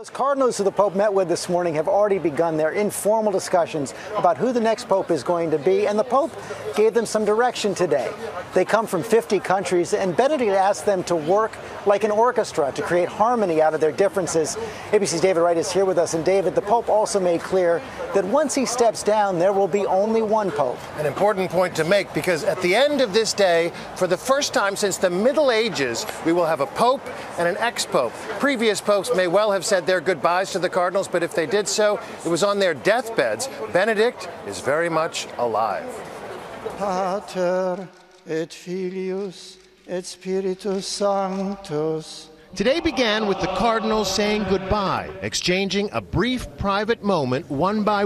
Those Cardinals who the Pope met with this morning have already begun their informal discussions about who the next Pope is going to be, and the Pope gave them some direction today. They come from 50 countries, and Benedict asked them to work like an orchestra to create harmony out of their differences. ABC's David Wright is here with us, and David, the Pope also made clear that once he steps down, there will be only one Pope. An important point to make, because at the end of this day, for the first time since the Middle Ages, we will have a Pope and an ex-Pope. Previous popes may well have said their goodbyes to the Cardinals, but if they did so, it was on their deathbeds. Benedict is very much alive. Pater et Filius et Spiritus Sanctus. Today began with the Cardinals saying goodbye, exchanging a brief private moment one by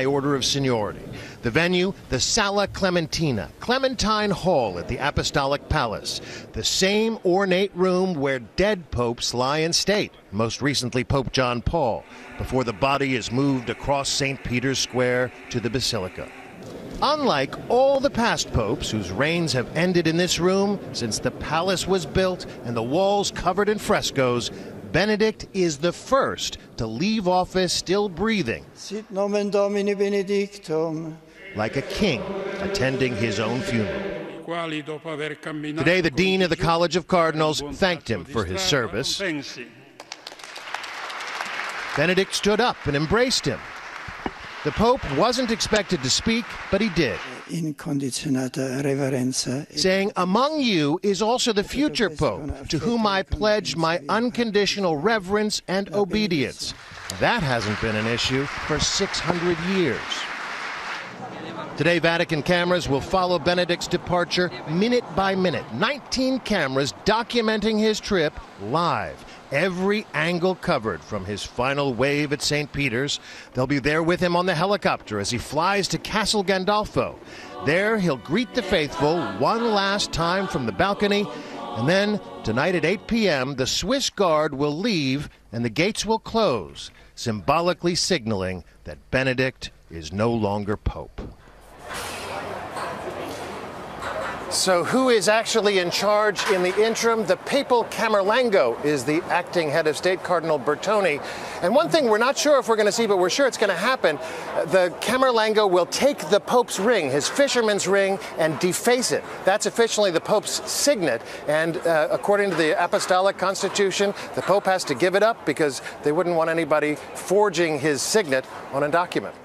order of seniority. The venue, the Sala Clementina, Clementine Hall at the Apostolic Palace, the same ornate room where dead popes lie in state, most recently Pope John Paul, before the body is moved across St. Peter's Square to the Basilica. Unlike all the past popes whose reigns have ended in this room since the palace was built and the walls covered in frescoes, Benedict is the first to leave office still breathing, Sit nomen Domini benedictum. like a king attending his own funeral. Today, the Dean of the College of Cardinals thanked him for his service. Benedict stood up and embraced him. The Pope wasn't expected to speak, but he did, saying, "Among you is also the future Pope, to whom I pledge my unconditional reverence and obedience." That hasn't been an issue for 600 years. Today, Vatican cameras will follow Benedict's departure minute by minute. 19 cameras documenting his trip live. Every angle covered from his final wave at St. Peter's. They'll be there with him on the helicopter as he flies to Castel Gandolfo. There, he'll greet the faithful one last time from the balcony. And then, tonight at 8 p.m., the Swiss Guard will leave and the gates will close, symbolically signaling that Benedict is no longer Pope. So who is actually in charge in the interim? The papal Camerlengo is the acting head of state, Cardinal Bertone. And one thing we're not sure if we're going to see, but we're sure it's going to happen. The Camerlengo will take the Pope's ring, his fisherman's ring, and deface it. That's officially the Pope's signet. And according to the Apostolic Constitution, the Pope has to give it up because they wouldn't want anybody forging his signet on a document.